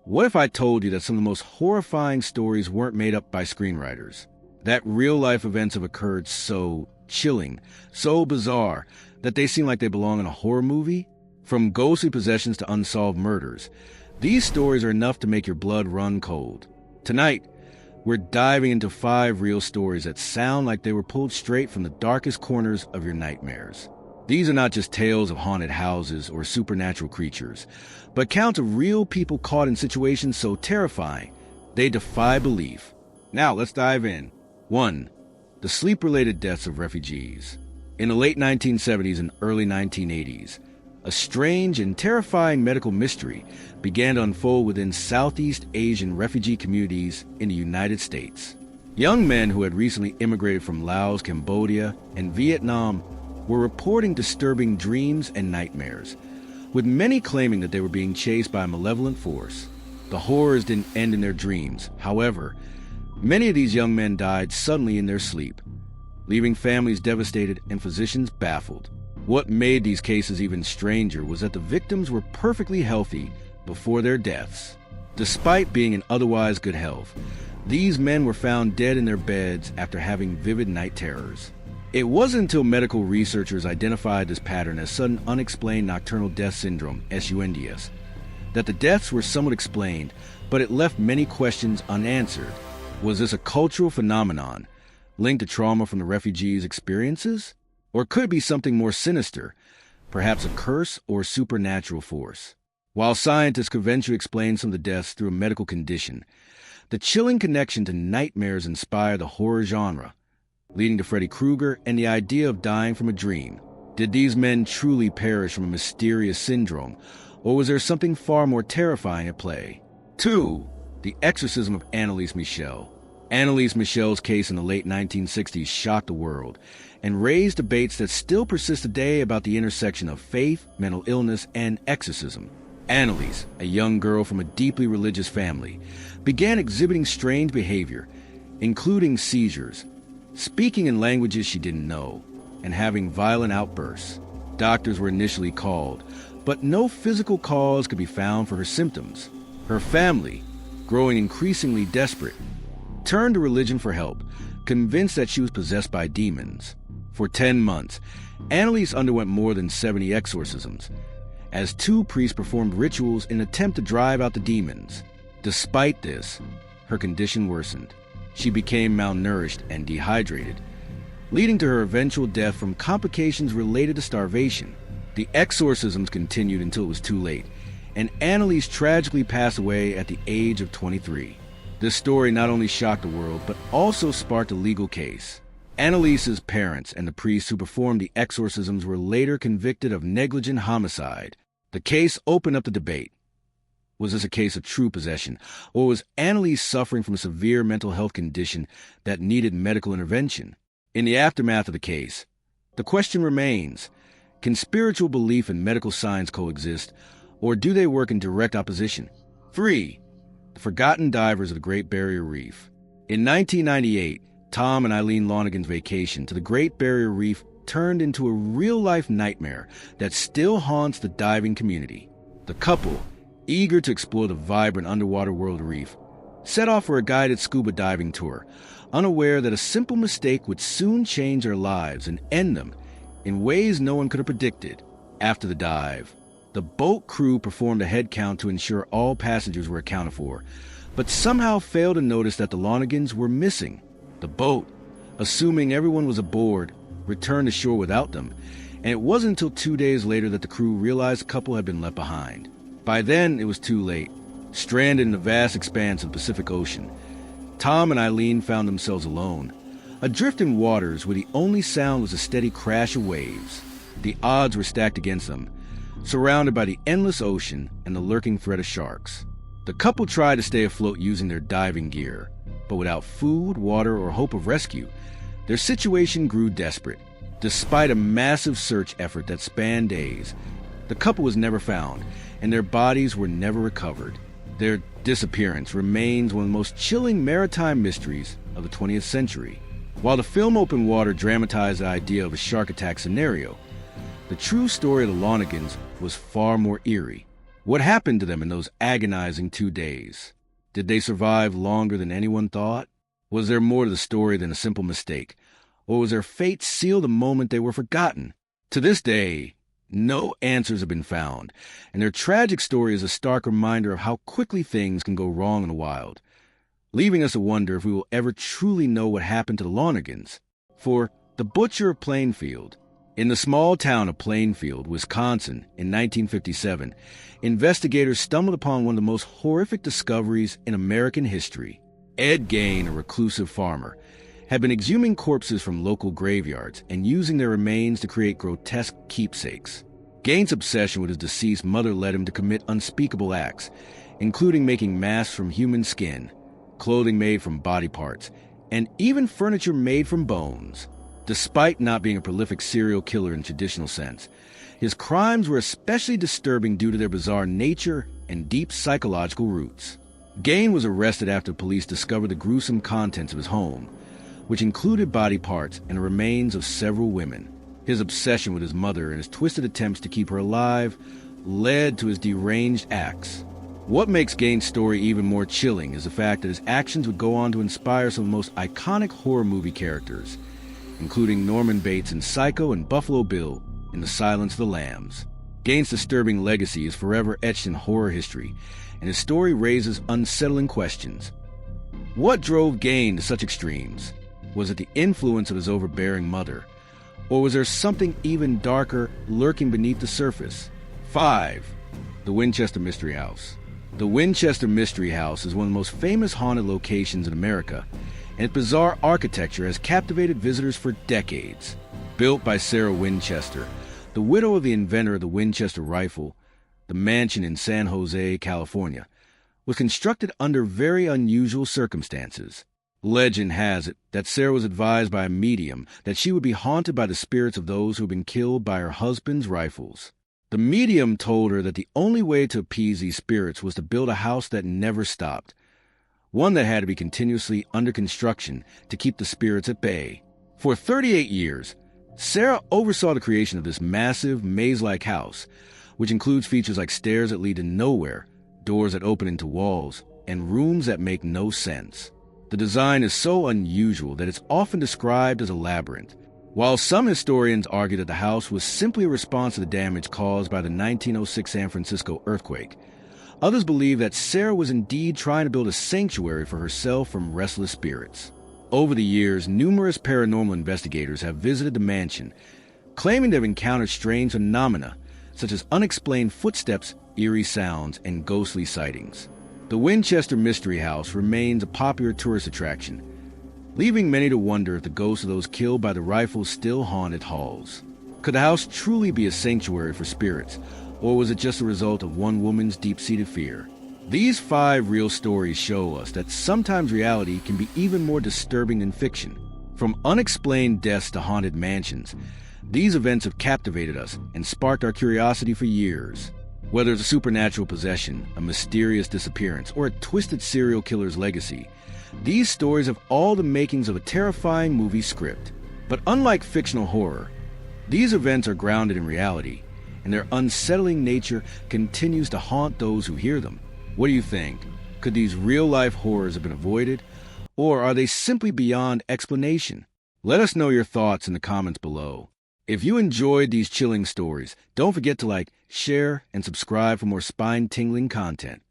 What if I told you that some of the most horrifying stories weren't made up by screenwriters? That real-life events have occurred so chilling, so bizarre, that they seem like they belong in a horror movie? From ghostly possessions to unsolved murders, these stories are enough to make your blood run cold. Tonight, we're diving into 5 real stories that sound like they were pulled straight from the darkest corners of your nightmares. These are not just tales of haunted houses or supernatural creatures, but accounts of real people caught in situations so terrifying, they defy belief. Now, let's dive in. 1. The sleep-related deaths of refugees. In the late 1970s and early 1980s, a strange and terrifying medical mystery began to unfold within Southeast Asian refugee communities in the United States. Young men who had recently immigrated from Laos, Cambodia, and Vietnam were reporting disturbing dreams and nightmares, with many claiming that they were being chased by a malevolent force. The horrors didn't end in their dreams. However, many of these young men died suddenly in their sleep, leaving families devastated and physicians baffled. What made these cases even stranger was that the victims were perfectly healthy before their deaths. Despite being in otherwise good health, these men were found dead in their beds after having vivid night terrors. It wasn't until medical researchers identified this pattern as sudden unexplained nocturnal death syndrome, SUNDS, that the deaths were somewhat explained, but it left many questions unanswered. Was this a cultural phenomenon linked to trauma from the refugees' experiences? Or could it be something more sinister, perhaps a curse or supernatural force? While scientists could eventually explain some of the deaths through a medical condition, the chilling connection to nightmares inspired the horror genre, leading to Freddy Krueger and the idea of dying from a dream. Did these men truly perish from a mysterious syndrome, or was there something far more terrifying at play? 2. The exorcism of Anneliese Michel. Anneliese Michel's case in the late 1960s shocked the world and raised debates that still persist today about the intersection of faith, mental illness, and exorcism. Anneliese, a young girl from a deeply religious family, began exhibiting strange behavior, including seizures, speaking in languages she didn't know, and having violent outbursts. Doctors were initially called, but no physical cause could be found for her symptoms. Her family, growing increasingly desperate, turned to religion for help, convinced that she was possessed by demons. For 10 months, Anneliese underwent more than 70 exorcisms, as 2 priests performed rituals in an attempt to drive out the demons. Despite this, her condition worsened. She became malnourished and dehydrated, leading to her eventual death from complications related to starvation. The exorcisms continued until it was too late, and Anneliese tragically passed away at the age of 23. This story not only shocked the world, but also sparked a legal case. Anneliese's parents and the priests who performed the exorcisms were later convicted of negligent homicide. The case opened up the debate. Was this a case of true possession, or was Anneliese suffering from a severe mental health condition that needed medical intervention? In the aftermath of the case, the question remains, can spiritual belief and medical science coexist, or do they work in direct opposition? 3. The forgotten divers of the Great Barrier Reef. In 1998, Tom and Eileen Lonigan's vacation to the Great Barrier Reef turned into a real-life nightmare that still haunts the diving community. The couple, eager to explore the vibrant underwater world reef, set off for a guided scuba diving tour, unaware that a simple mistake would soon change their lives and end them in ways no one could have predicted. After the dive, the boat crew performed a head count to ensure all passengers were accounted for, but somehow failed to notice that the Lonigans were missing. The boat, assuming everyone was aboard, returned to shore without them, and it wasn't until 2 days later that the crew realized the couple had been left behind. By then, it was too late. Stranded in the vast expanse of the Pacific Ocean, Tom and Eileen found themselves alone, adrift in waters where the only sound was a steady crash of waves. The odds were stacked against them, surrounded by the endless ocean and the lurking threat of sharks. The couple tried to stay afloat using their diving gear, but without food, water, or hope of rescue, their situation grew desperate. Despite a massive search effort that spanned days, the couple was never found, and their bodies were never recovered. Their disappearance remains one of the most chilling maritime mysteries of the 20th century. While the film Open Water dramatized the idea of a shark attack scenario, the true story of the Lonigans was far more eerie. What happened to them in those agonizing 2 days? Did they survive longer than anyone thought? Was there more to the story than a simple mistake? Or was their fate sealed the moment they were forgotten? To this day, no answers have been found, and their tragic story is a stark reminder of how quickly things can go wrong in the wild, leaving us to wonder if we will ever truly know what happened to the Lonergans. For the Butcher of Plainfield. In the small town of Plainfield, Wisconsin, in 1957, investigators stumbled upon one of the most horrific discoveries in American history. Ed Gain, a reclusive farmer, had been exhuming corpses from local graveyards and using their remains to create grotesque keepsakes. Gain's obsession with his deceased mother led him to commit unspeakable acts, including making masks from human skin, clothing made from body parts, and even furniture made from bones. Despite not being a prolific serial killer in traditional sense, his crimes were especially disturbing due to their bizarre nature and deep psychological roots. Gain was arrested after police discovered the gruesome contents of his home, which included body parts and the remains of several women. His obsession with his mother and his twisted attempts to keep her alive led to his deranged acts. What makes Gain's story even more chilling is the fact that his actions would go on to inspire some of the most iconic horror movie characters, including Norman Bates in Psycho and Buffalo Bill in The Silence of the Lambs. Gain's disturbing legacy is forever etched in horror history, and his story raises unsettling questions. What drove Gain to such extremes? Was it the influence of his overbearing mother? Or was there something even darker lurking beneath the surface? 5. The Winchester Mystery House. The Winchester Mystery House is one of the most famous haunted locations in America, and its bizarre architecture has captivated visitors for decades. Built by Sarah Winchester, the widow of the inventor of the Winchester rifle, the mansion in San Jose, California, was constructed under very unusual circumstances. Legend has it that Sarah was advised by a medium that she would be haunted by the spirits of those who had been killed by her husband's rifles. The medium told her that the only way to appease these spirits was to build a house that never stopped, one that had to be continuously under construction to keep the spirits at bay. For 38 years, Sarah oversaw the creation of this massive, maze-like house, which includes features like stairs that lead to nowhere, doors that open into walls, and rooms that make no sense. The design is so unusual that it's often described as a labyrinth. While some historians argue that the house was simply a response to the damage caused by the 1906 San Francisco earthquake, others believe that Sarah was indeed trying to build a sanctuary for herself from restless spirits. Over the years, numerous paranormal investigators have visited the mansion, claiming to have encountered strange phenomena such as unexplained footsteps, eerie sounds, and ghostly sightings. The Winchester Mystery House remains a popular tourist attraction, leaving many to wonder if the ghosts of those killed by the rifles still haunt its halls. Could the house truly be a sanctuary for spirits, or was it just a result of one woman's deep-seated fear? These 5 real stories show us that sometimes reality can be even more disturbing than fiction. From unexplained deaths to haunted mansions, these events have captivated us and sparked our curiosity for years. Whether it's a supernatural possession, a mysterious disappearance, or a twisted serial killer's legacy, these stories have all the makings of a terrifying movie script. But unlike fictional horror, these events are grounded in reality, and their unsettling nature continues to haunt those who hear them. What do you think? Could these real-life horrors have been avoided, or are they simply beyond explanation? Let us know your thoughts in the comments below. If you enjoyed these chilling stories, don't forget to like, share, and subscribe for more spine-tingling content.